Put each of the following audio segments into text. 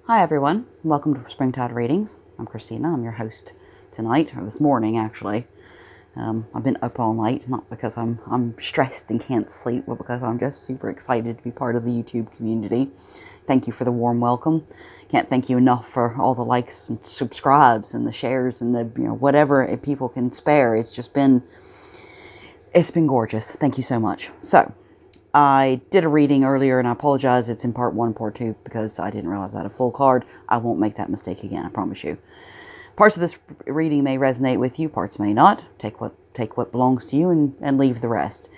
Hi everyone, welcome to Springtide Readings. I'm Christina, I'm your host tonight, or this morning actually. I've been up all night, not because I'm stressed and can't sleep, but because I'm just super excited to be part of the YouTube community. Thank you for the warm welcome. Can't thank you enough for all the likes and subscribes and the shares and the whatever people can spare. It's been gorgeous. Thank you so much. So, I did a reading earlier, and I apologize. It's in part 1, part 2, because I didn't realize I had a full card. I won't make that mistake again, I promise you. Parts of this reading may resonate with you, parts may not. Take what belongs to you and leave the rest.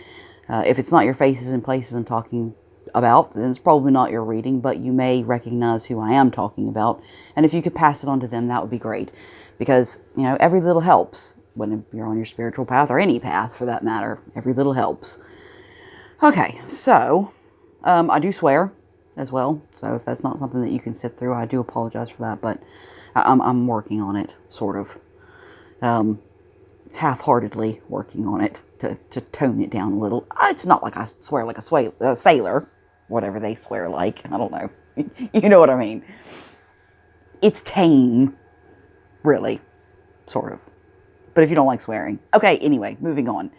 If it's not your faces and places I'm talking about, then it's probably not your reading, but you may recognize who I am talking about. And if you could pass it on to them, that would be great. Because, every little helps when you're on your spiritual path, or any path for that matter. Every little helps. Okay, so I do swear as well, so if that's not something that you can sit through, I do apologize for that, but I'm working on it, sort of, half-heartedly working on it to tone it down a little. It's not like I swear like a sailor, whatever they swear like, I don't know, you know what I mean. It's tame, really, sort of, but if you don't like swearing. Okay, anyway, moving on.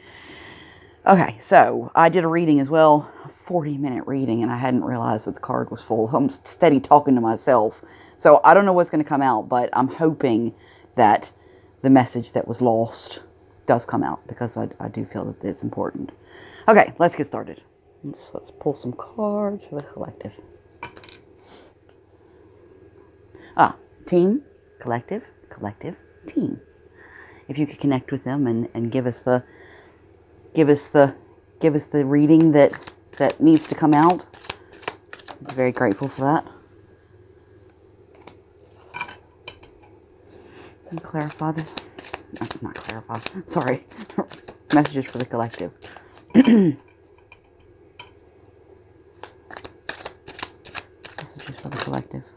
Okay, so I did a reading as well, a 40-minute reading, and I hadn't realized that the card was full. I'm steady talking to myself. So I don't know what's going to come out, but I'm hoping that the message that was lost does come out, because I do feel that it's important. Okay, let's get started. Let's pull some cards for the collective. Team, collective, team. If you could connect with them and give us the reading that needs to come out. I'm very grateful for that. And clarify this. Not clarify. Sorry. Messages for the collective. Messages for the collective.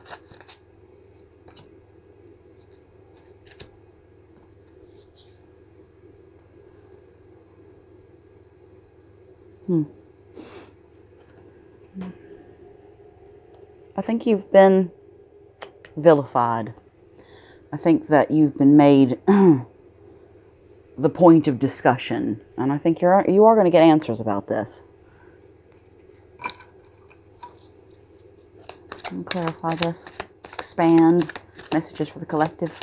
I think you've been vilified. I think that you've been made the point of discussion, and I think you are going to get answers about this. And clarify this. Expand. Messages for the collective.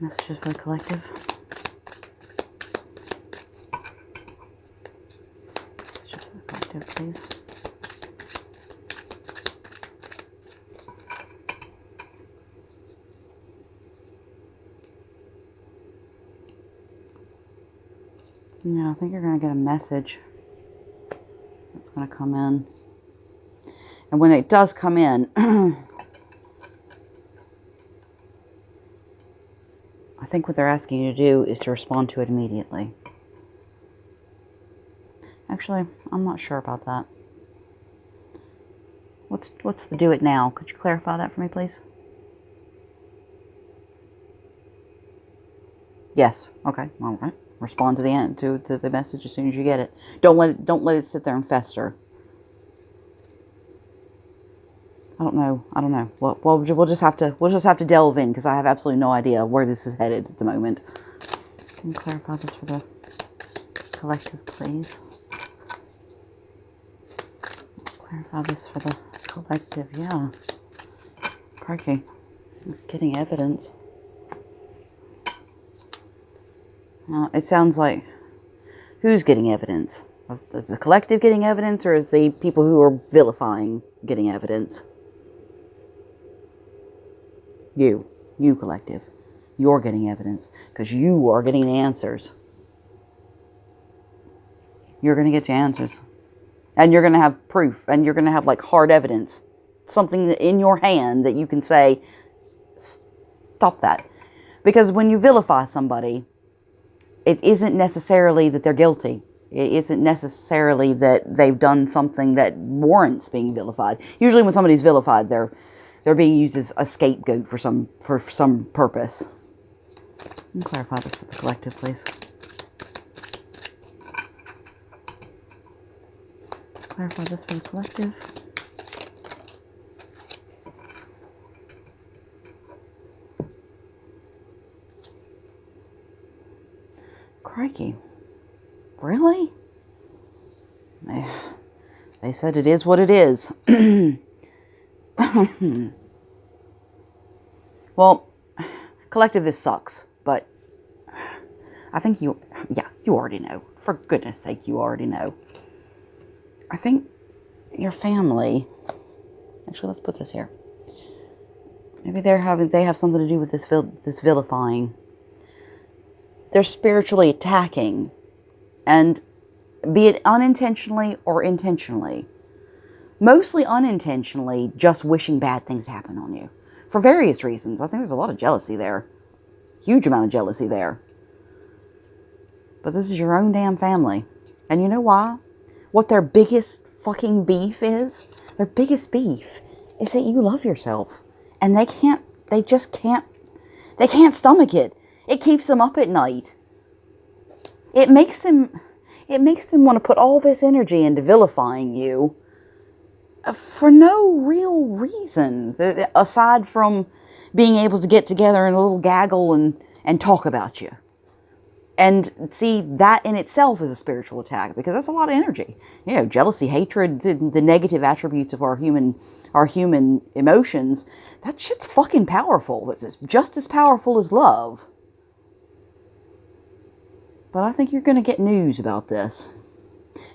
Messages for the collective. Messages for the collective, please. Yeah, I think you're going to get a message that's going to come in. And when it does come in, I think what they're asking you to do is to respond to it immediately. Actually, I'm not sure about that. What's the do it now? Could you clarify that for me, please? Yes. Okay. All right. Respond to the message as soon as you get it. Don't let it sit there and fester. I don't know. Well, we'll just have to delve in, because I have absolutely no idea where this is headed at the moment. Can you clarify this for the collective, please? Clarify this for the collective. Yeah. Crikey. Getting evidence. It sounds like, who's getting evidence? Is the collective getting evidence, or is the people who are vilifying getting evidence? You collective. You're getting evidence, because you are getting the answers. You're going to get your answers. And you're going to have proof, and you're going to have like hard evidence. Something in your hand that you can say, stop that. Because when you vilify somebody, it isn't necessarily that they're guilty. It isn't necessarily that they've done something that warrants being vilified. Usually when somebody's vilified, they're being used as a scapegoat for some purpose. Can you clarify this for the collective, please? Clarify this for the collective. Crikey. Really? They said it is what it is. Well, collective, this sucks, but I think you already know. For goodness sake, you already know. I think your family, actually, let's put this here. Maybe they have something to do with this vilifying. They're spiritually attacking, and be it unintentionally or intentionally, mostly unintentionally, just wishing bad things to happen on you. For various reasons. I think there's a lot of jealousy there. Huge amount of jealousy there. But this is your own damn family. And you know why? What their biggest fucking beef is? Their biggest beef is that you love yourself. And they just can't stomach it. It keeps them up at night. It makes them want to put all this energy into vilifying you for no real reason, aside from being able to get together in a little gaggle and talk about you. And see, that in itself is a spiritual attack, because that's a lot of energy. You know, jealousy, hatred, the negative attributes of our human emotions, that shit's fucking powerful. It's just as powerful as love. But I think you're going to get news about this.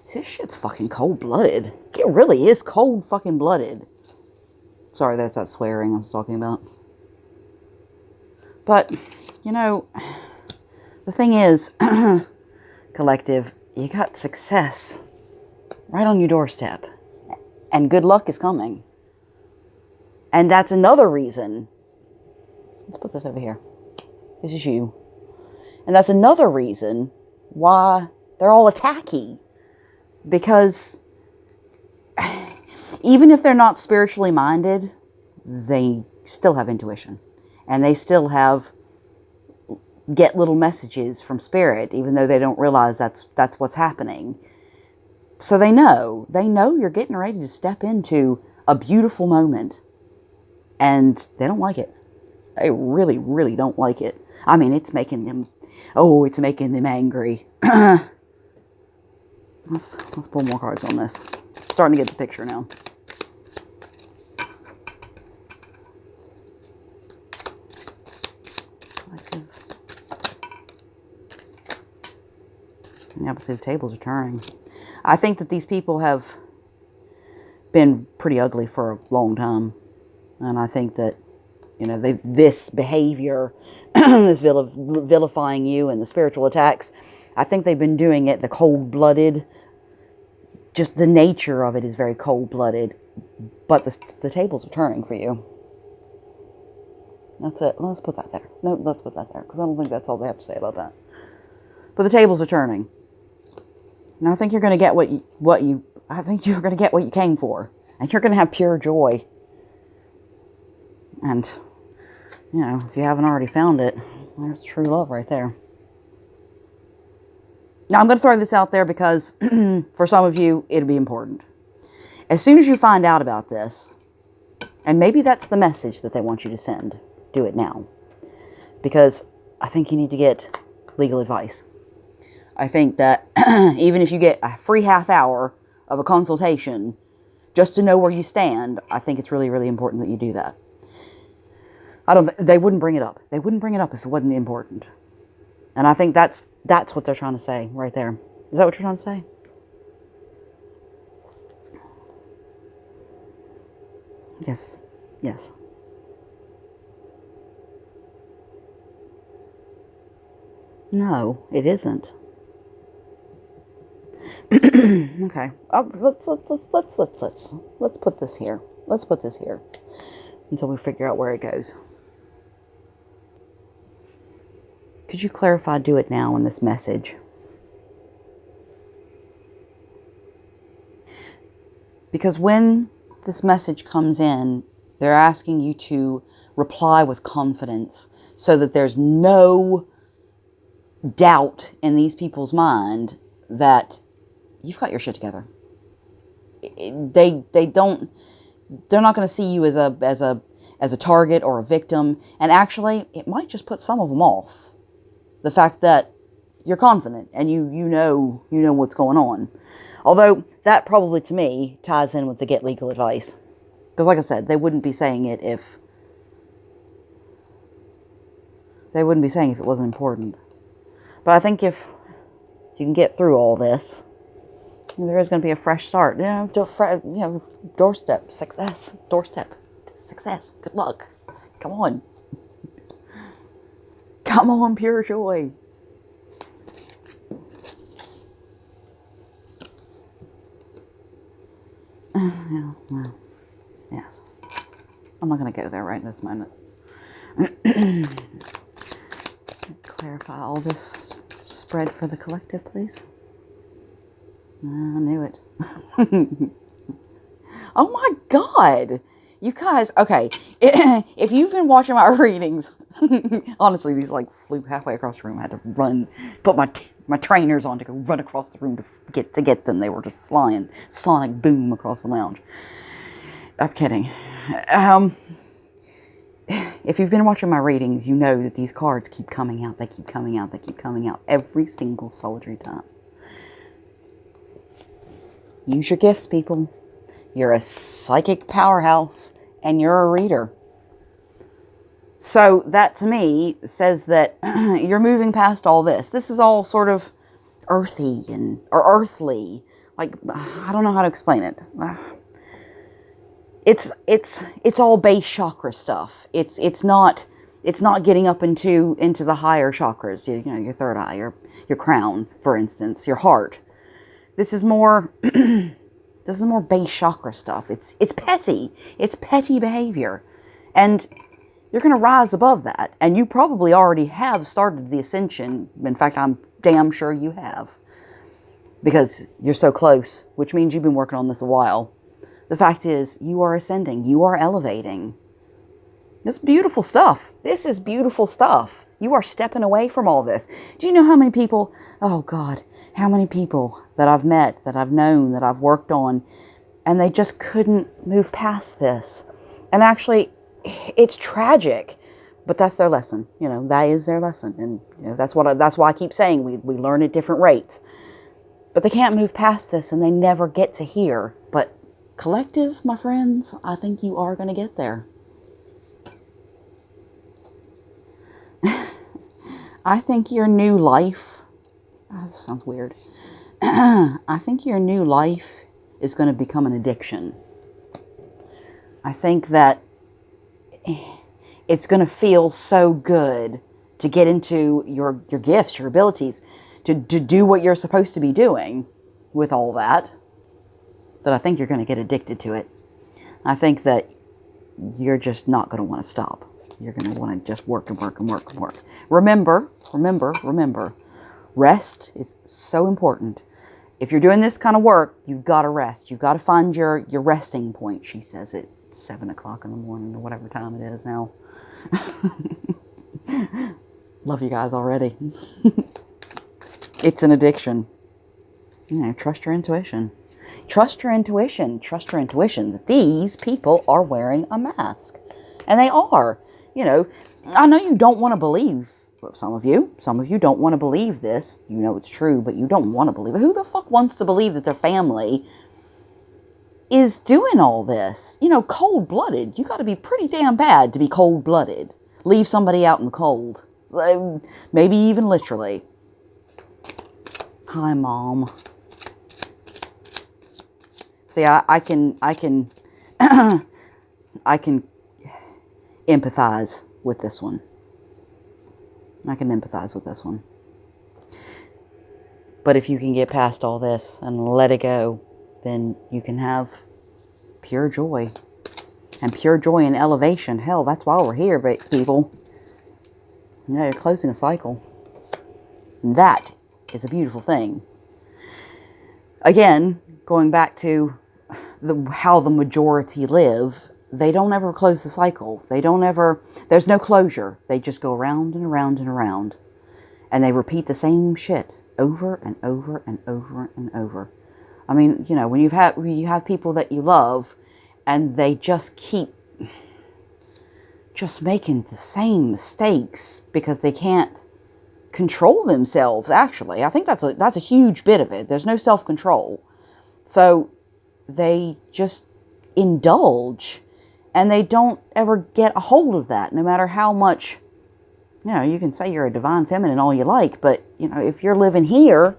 See, this shit's fucking cold-blooded. It really is cold fucking blooded. Sorry, that's that swearing I was talking about. But, you know, the thing is, collective, you got success right on your doorstep. And good luck is coming. And that's another reason. Let's put this over here. This is you. And that's another reason why they're all attacky. Because even if they're not spiritually minded, they still have intuition. And they still get little messages from spirit, even though they don't realize that's what's happening. So they know you're getting ready to step into a beautiful moment. And they don't like it. They really, really don't like it. I mean, it's making them angry. Let's pull more cards on this. Starting to get the picture now. Collective. Yeah, but see, the tables are turning. I think that these people have been pretty ugly for a long time. And I think that, you know, this behavior, this vilifying you and the spiritual attacks, I think they've been doing it, the cold-blooded, just the nature of it is very cold-blooded. But the tables are turning for you. That's it. Let's put that there. No, let's put that there, because I don't think that's all they have to say about that. But the tables are turning. And I think you're going to get what you came for. And you're going to have pure joy. And, you know, if you haven't already found it, there's true love right there. Now, I'm going to throw this out there because for some of you, it'll be important. As soon as you find out about this, and maybe that's the message that they want you to send, do it now. Because I think you need to get legal advice. I think that even if you get a free half hour of a consultation just to know where you stand, I think it's really, really important that you do that. They wouldn't bring it up. They wouldn't bring it up if it wasn't important. And I think that's what they're trying to say right there. Is that what you're trying to say? Yes. Yes. No, it isn't. Okay. Let's put this here. Let's put this here until we figure out where it goes. Could you clarify, do it now in this message? Because when this message comes in, they're asking you to reply with confidence so that there's no doubt in these people's mind that you've got your shit together. They're not going to see you as a target or a victim. And actually, it might just put some of them off. The fact that you're confident and you know what's going on. Although that probably to me ties in with the get legal advice. Because like I said, they wouldn't be saying it if it wasn't important. But I think if you can get through all this, there is going to be a fresh start. Doorstep success. Doorstep success. Good luck. Come on. Come on, pure joy. Yeah, well, yes. I'm not going to go there right in this moment. Clarify all this spread for the collective, please. I knew it. Oh my God. You guys, okay. If you've been watching my readings, honestly, these like flew halfway across the room. I had to run, put my trainers on to go run across the room to get them. They were just flying, sonic boom across the lounge. I'm kidding. If you've been watching my readings, you know that these cards keep coming out. They keep coming out. They keep coming out every single solitary time. Use your gifts, people. You're a psychic powerhouse and you're a reader. So that to me says that you're moving past all this. This is all sort of earthy or earthly. Like, I don't know how to explain it. It's all base chakra stuff. It's not getting up into the higher chakras. You know, your third eye, your crown, for instance, your heart. This is more base chakra stuff. It's petty. It's petty behavior. And you're going to rise above that. And you probably already have started the ascension. In fact, I'm damn sure you have. Because you're so close, which means you've been working on this a while. The fact is, you are ascending. You are elevating. It's beautiful stuff. This is beautiful stuff. You are stepping away from all this. Do you know how many people, oh God, how many people that I've met, that I've known, that I've worked on, and they just couldn't move past this. And actually, it's tragic, but that's their lesson. You know, that is their lesson. And you know, that's why I keep saying we learn at different rates. But they can't move past this and they never get to here. But collective, my friends, I think you are going to get there. I think your new life, this sounds weird. I think your new life is going to become an addiction. I think that it's going to feel so good to get into your gifts, your abilities, to do what you're supposed to be doing with all that I think you're going to get addicted to it. I think that you're just not going to want to stop. You're going to want to just work and work and work and work. Remember, rest is so important. If you're doing this kind of work, you've got to rest. You've got to find your resting point, she says at 7 o'clock in the morning or whatever time it is now. Love you guys already. It's an addiction. You know, trust your intuition. Trust your intuition. Trust your intuition that these people are wearing a mask. And they are. You know, I know you don't want to believe, some of you don't want to believe this. You know it's true, but you don't want to believe it. Who the fuck wants to believe that their family is doing all this? You know, cold-blooded. You got to be pretty damn bad to be cold-blooded. Leave somebody out in the cold. Maybe even literally. Hi, Mom. See, I can empathize with this one. I can empathize with this one. But if you can get past all this and let it go, then you can have pure joy. And pure joy and elevation. Hell, that's why we're here, people. You know, you're closing a cycle. And that is a beautiful thing. Again, going back to how the majority live, they don't ever close the cycle. There's no closure. They just go around and around and around. And they repeat the same shit over and over and over and over. I mean, you know, when you have people that you love and they just keep just making the same mistakes because they can't control themselves, actually. I think that's a huge bit of it. There's no self-control. So they just indulge, and they don't ever get a hold of that, no matter how much, you can say you're a divine feminine all you like, but, if you're living here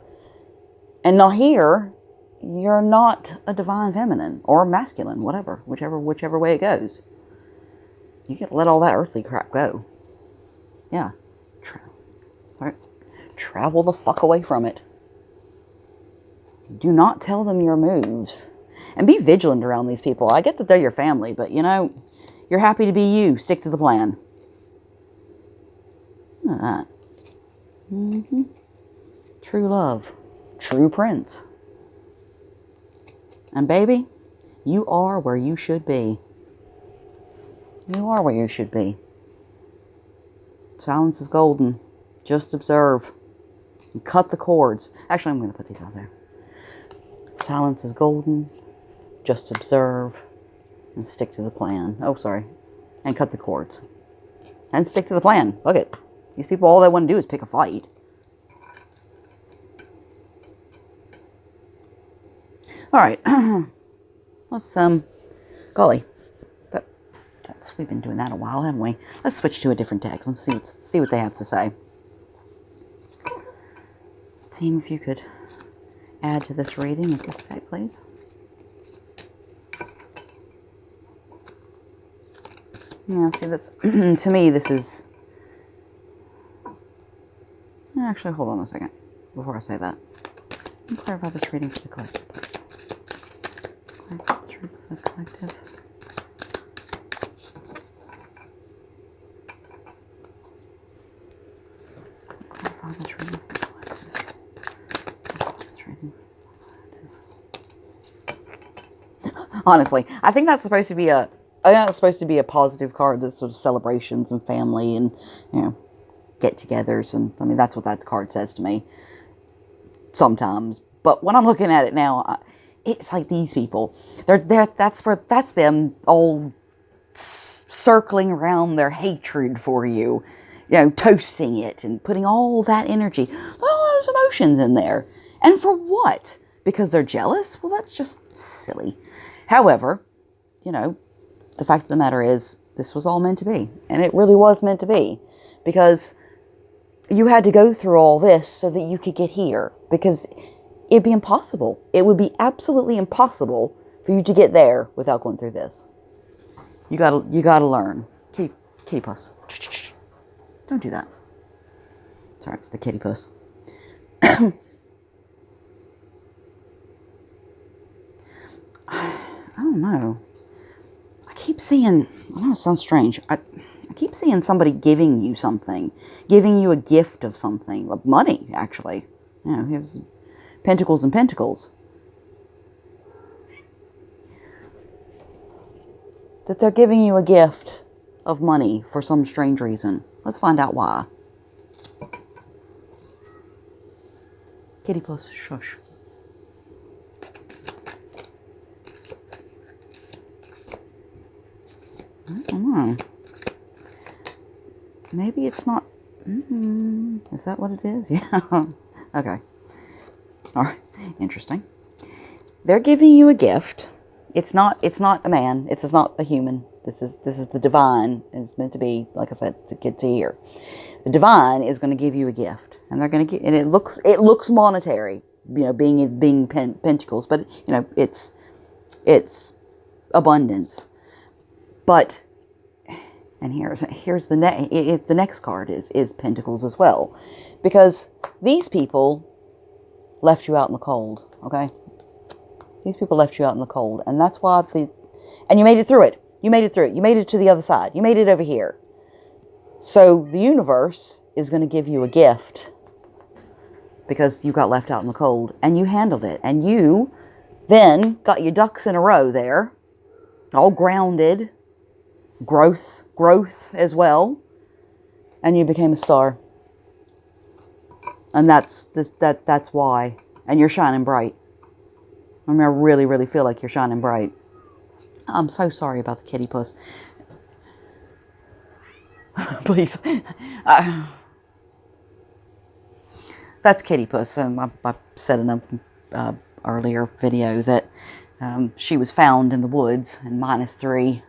and not here, you're not a divine feminine or masculine, whatever, whichever way it goes. You gotta let all that earthly crap go. Yeah. Travel the fuck away from it. Do not tell them your moves. And be vigilant around these people. I get that they're your family, but, you're happy to be you. Stick to the plan. Look at that. Mm-hmm. True love. True prince. And baby, you are where you should be. You are where you should be. Silence is golden. Just observe. And cut the cords. Actually, I'm going to put these out there. Silence is golden. Just observe. And stick to the plan. Oh, sorry. And cut the cords. And stick to the plan. Look it. These people, all they want to do is pick a fight. All right. Let's, golly. We've been doing that a while, haven't we? Let's switch to a different deck. Let's see what they have to say. Team, if you could add to this reading of this deck, please. Yeah, see, that's, to me, this is... Actually, hold on a second before I say that. Let me clarify this reading for the collective, please. Clarify this reading for the collective. Clarify this reading for the collective. Clarify this reading for the collective. Honestly, I think that's supposed to be a positive card. That's sort of celebrations and family and, get-togethers, and I mean that's what that card says to me sometimes. But when I'm looking at it now, it's like these people. That's them all circling around their hatred for you, toasting it and putting all that energy, all those emotions in there. And for what? Because they're jealous? Well, that's just silly. However, the fact of the matter is, this was all meant to be, and it really was meant to be, because you had to go through all this so that you could get here, because it'd be impossible. It would be absolutely impossible for you to get there without going through this. You gotta learn. Kitty puss. Don't do that. Sorry, it's the kitty puss. I don't know. I keep seeing, I know it sounds strange. I keep seeing somebody giving you something, giving you a gift of something, of money, actually. Here's pentacles and pentacles. That they're giving you a gift of money for some strange reason. Let's find out why. Kitty plus shush. I don't know. Maybe it's not... Is that what it is? Yeah. Okay. All right. Interesting. They're giving you a gift. It's not a man. It's not a human. This is the divine. And it's meant to be, like I said, to get to here. The divine is going to give you a gift, and they're going to get. And it looks monetary. Being pentacles, but it's abundance. But. And here's the next card is Pentacles as well, because these people left you out in the cold. Okay, these people left you out in the cold, and that's why and you made it through it. You made it through it. You made it to the other side. You made it over here. So the universe is going to give you a gift because you got left out in the cold, and you handled it, and you then got your ducks in a row there, all grounded. Growth as well, and you became a star, and that's why. And you're shining bright. I mean, I really, really feel like you're shining bright. I'm so sorry about the kitty puss. Please, that's Kitty Puss. I said in a earlier video that she was found in the woods in -3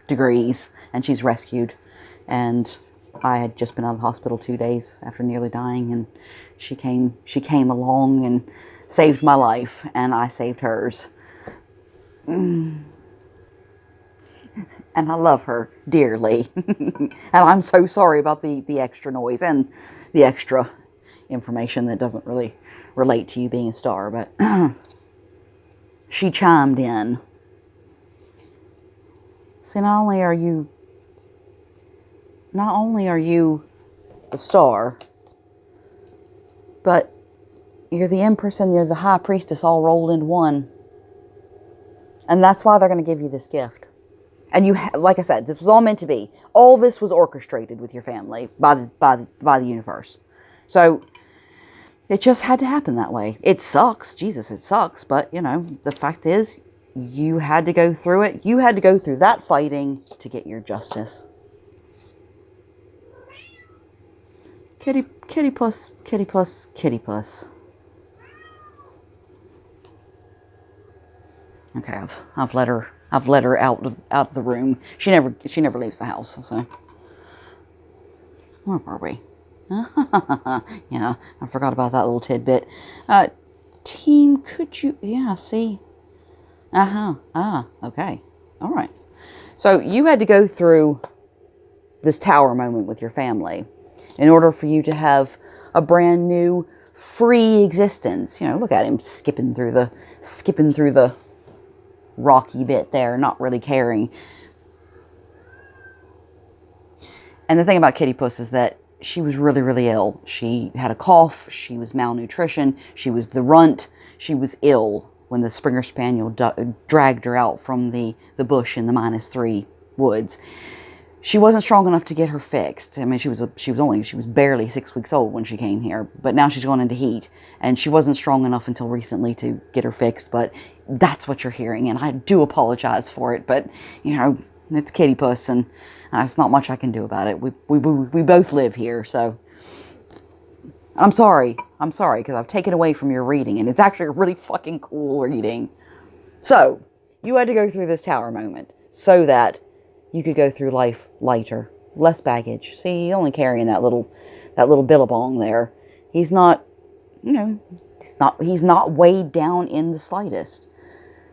degrees, and she's rescued. And I had just been out of the hospital 2 days after nearly dying, and she came along and saved my life, and I saved hers. And I love her dearly. And I'm so sorry about the extra noise and the extra information that doesn't really relate to you being a star, but she chimed in. See, not only are you a star, but you're the Empress and you're the High Priestess all rolled into one. And that's why they're going to give you this gift. And like I said, this was all meant to be. All this was orchestrated with your family by the universe. So it just had to happen that way. It sucks. Jesus, it sucks. But, you know, the fact is, you had to go through it. You had to go through that fighting to get your justice. Kitty Puss, Kitty Puss, Kitty Puss. Okay, I've let her out of the room. She never leaves the house. So where were we? Yeah, I forgot about that little tidbit. Team, could you? Yeah, see. Okay, all right. So you had to go through this tower moment with your family in order for you to have a brand new, free existence. You know, look at him skipping through the rocky bit there, not really caring. And the thing about Kitty Puss is that she was really, really ill. She had a cough. She was malnutrition. She was the runt. She was ill when the Springer Spaniel dragged her out from the bush in the -3 woods. She wasn't strong enough to get her fixed. I mean, she was barely 6 weeks old when she came here, but now she's going into heat, and she wasn't strong enough until recently to get her fixed. But that's what you're hearing, and I do apologize for it. But you know, it's Kitty Puss, and there's not much I can do about it. We both live here, so I'm sorry because I've taken away from your reading, and it's actually a really fucking cool reading. So you had to go through this tower moment so that you could go through life lighter, less baggage. See, he's only carrying that little billabong there. He's not, you know, he's not weighed down in the slightest.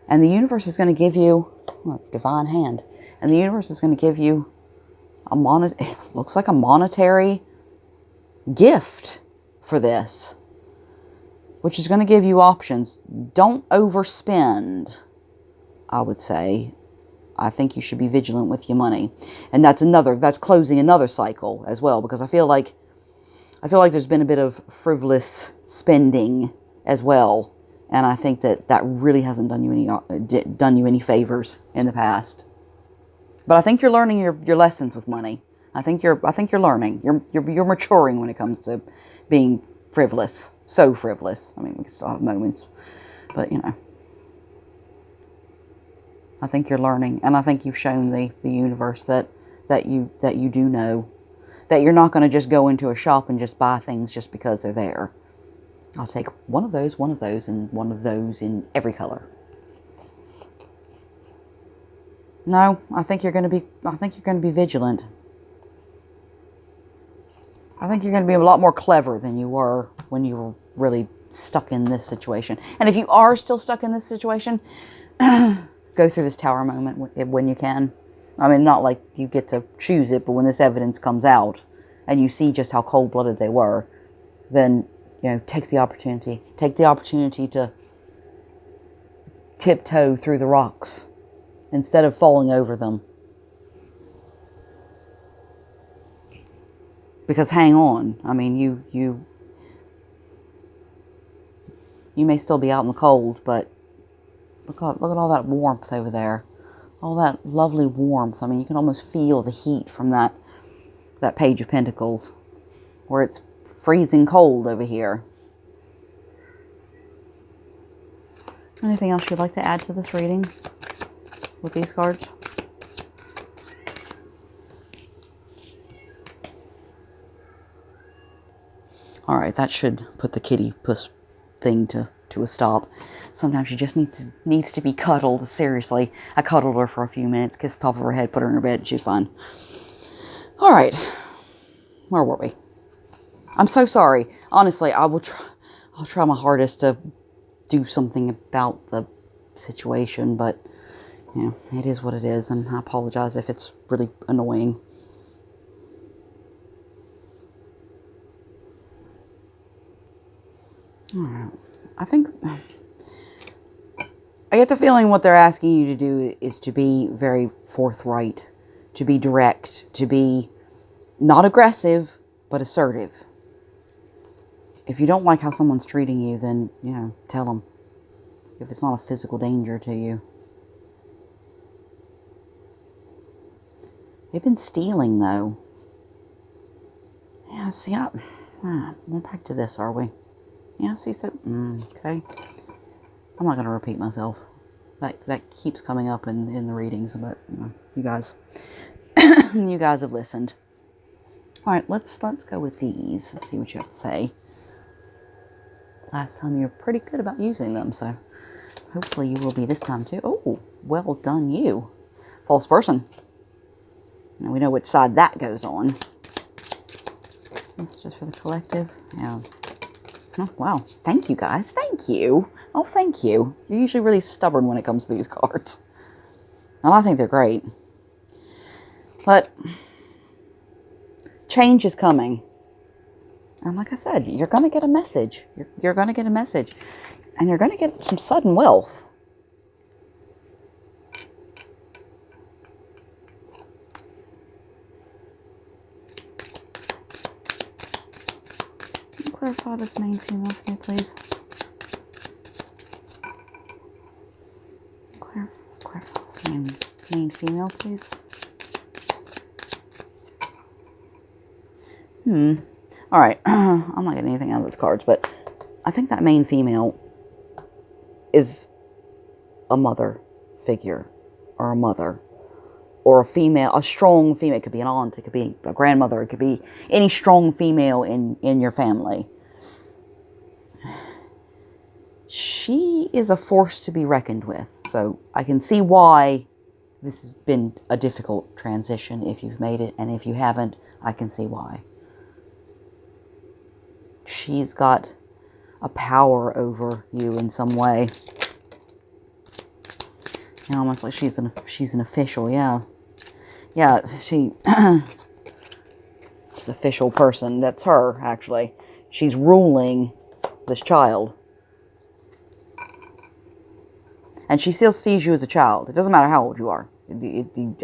And the universe is going to give you a divine hand. And the universe is going to give you it looks like a monetary gift for this, which is going to give you options. Don't overspend, I would say. I think you should be vigilant with your money. And that's closing another cycle as well, because I feel like there's been a bit of frivolous spending as well. And I think that really hasn't done you any favors in the past. But I think you're learning your lessons with money. I think you're learning. You're maturing when it comes to being frivolous. So frivolous. I mean, we can still have moments, but you know. I think you're learning, and I think you've shown the universe that you do know that you're not going to just go into a shop and just buy things just because they're there. I'll take one of those, and one of those in every color. No, I think you're going to be vigilant. I think you're going to be a lot more clever than you were when you were really stuck in this situation. And if you are still stuck in this situation, go through this tower moment when you can. I mean, not like you get to choose it, but when this evidence comes out and you see just how cold-blooded they were, then, you know, take the opportunity. Take the opportunity to tiptoe through the rocks instead of falling over them. Because hang on, I mean, you may still be out in the cold, but look at all that warmth over there. All that lovely warmth. I mean, you can almost feel the heat from that Page of Pentacles, where it's freezing cold over here. Anything else you'd like to add to this reading with these cards? All right, that should put the kitty puss thing to a stop. Sometimes she just needs to be cuddled. Seriously, I cuddled her for a few minutes, kissed the top of her head, put her in her bed. She's fine. All right, where were we? I'm so sorry. Honestly, I'll try my hardest to do something about the situation, but yeah, it is what it is, and I apologize if it's really annoying. All right. I get the feeling what they're asking you to do is to be very forthright, to be direct, to be not aggressive, but assertive. If you don't like how someone's treating you, then, tell them. If it's not a physical danger to you. They've been stealing, though. Yeah, see, we're back to this, are we? Yeah, see, so, okay. I'm not going to repeat myself. That keeps coming up in the readings, but, you guys, you guys have listened. All right, let's go with these. Let's see what you have to say. Last time you were pretty good about using them, so hopefully you will be this time too. Oh, well done you. False person. And we know which side that goes on. This is just for the collective. Yeah. Oh, wow. Thank you, guys. Thank you. Oh, thank you. You're usually really stubborn when it comes to these cards. And I think they're great. But change is coming. And like I said, you're going to get a message. You're going to get a message. And you're going to get some sudden wealth. Can you clarify this main female for me, please? Clarify this main female, please. All right. I'm not getting anything out of those cards, but I think that main female is a mother figure, or a mother, or a strong female. It could be an aunt, it could be a grandmother, it could be any strong female in your family. She is a force to be reckoned with. So I can see why this has been a difficult transition if you've made it, and if you haven't, I can see why. She's got a power over you in some way. Yeah, almost like she's an official, yeah. Yeah, she's an official person. That's her, actually. She's ruling this child. And she still sees you as a child. It doesn't matter how old you are.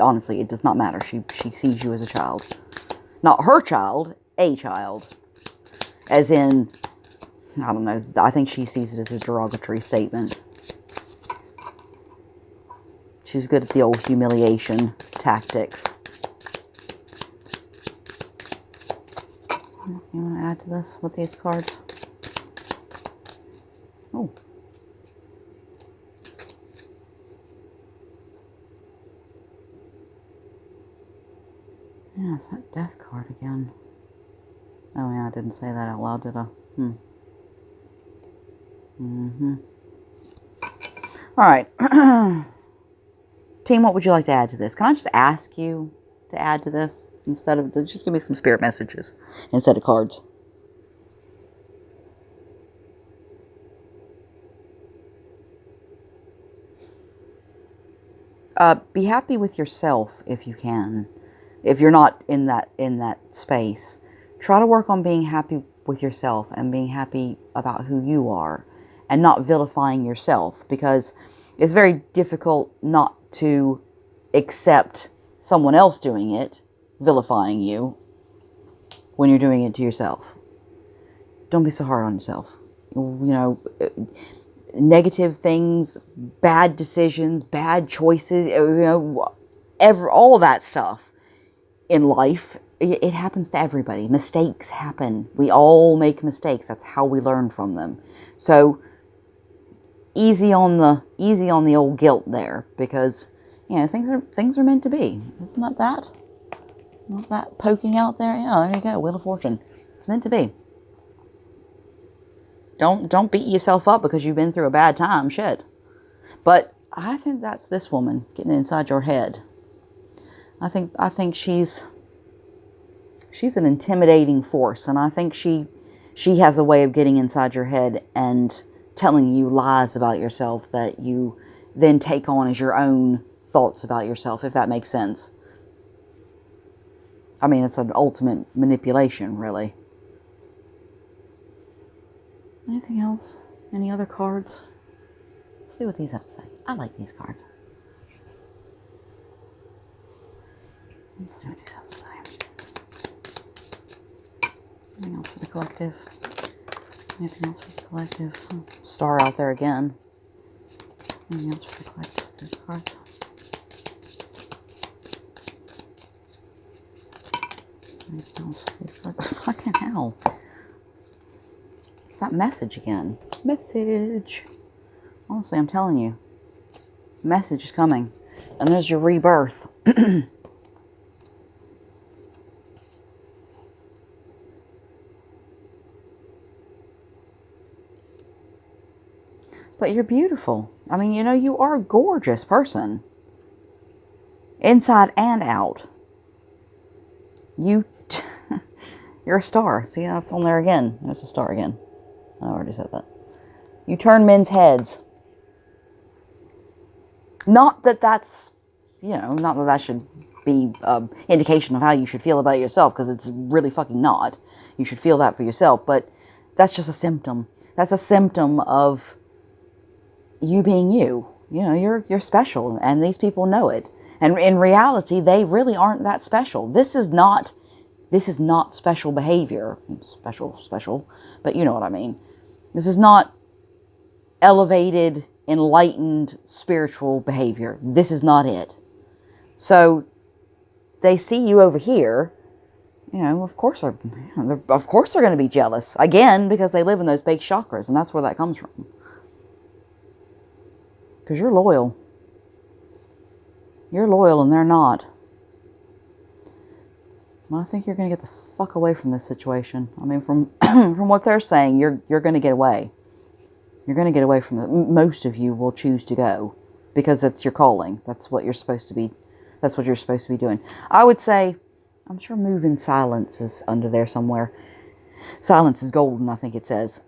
Honestly, it does not matter. She sees you as a child. Not her child, a child. As in, I don't know, I think she sees it as a derogatory statement. She's good at the old humiliation tactics. You want to add to this with these cards? Oh. Yeah, it's that death card again. Oh yeah, I didn't say that out loud, did I? Alright. Team, what would you like to add to this? Can I just ask you to add to this? Instead of, just give me some spirit messages instead of cards. Be happy with yourself if you can. If you're not in that space, try to work on being happy with yourself and being happy about who you are and not vilifying yourself, because it's very difficult not to accept someone else doing it, vilifying you, when you're doing it to yourself. Don't be so hard on yourself. Negative things, bad decisions, bad choices, all of that stuff in life, it happens to everybody. Mistakes happen. We all make mistakes. That's how we learn from them. So easy on the old guilt there, because things are meant to be. Isn't that? Not that poking out there? Yeah, there you go. Wheel of Fortune. It's meant to be. don't beat yourself up because you've been through a bad time. Shit. But I think that's this woman getting inside your head. I think she's an intimidating force, and I think she has a way of getting inside your head and telling you lies about yourself that you then take on as your own thoughts about yourself, if that makes sense. I mean, it's an ultimate manipulation, really. Anything else? Any other cards? Let's see what these have to say. I like these cards. Let's see what these have to say. Anything else for the collective? Anything else for the collective? Oh, star out there again. Anything else for the collective? There's cards. Anything else for these cards? Fucking hell. It's that message again. Message. Honestly, I'm telling you. Message is coming. And there's your rebirth. But you're beautiful. I mean, you know, you are a gorgeous person. Inside and out. You're a star. See, that's on there again. There's a star again. I already said that. You turn men's heads. Not that that's, you know, not that that should be an indication of how you should feel about yourself, because it's really fucking not. You should feel that for yourself, but that's just a symptom. That's a symptom of you being you. You know, you're special, and these people know it. And in reality, they really aren't that special. This is not special behavior. Special, but you know what I mean. This is not elevated, enlightened, spiritual behavior. This is not it. So they see you over here, you know, of course they're going to be jealous. Again, because they live in those base chakras, and that's where that comes from. Because you're loyal. You're loyal and they're not. Well, I think you're going to get the fuck away from this situation. I mean, from from what they're saying, you're going to get away. You're going to get away from it. Most of you will choose to go because it's your calling. That's what you're supposed to be. That's what you're supposed to be doing. I would say, I'm sure move in silence is under there somewhere. Silence is golden, I think it says.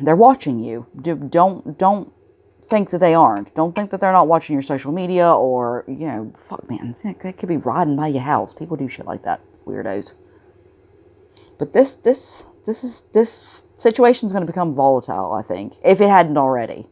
They're watching you. Don't think that they aren't. Don't think that they're not watching your social media, or, you know, fuck, man, they could be riding by your house. People do shit like that. Weirdos. But this situation's going to become volatile, I think, if it hadn't already.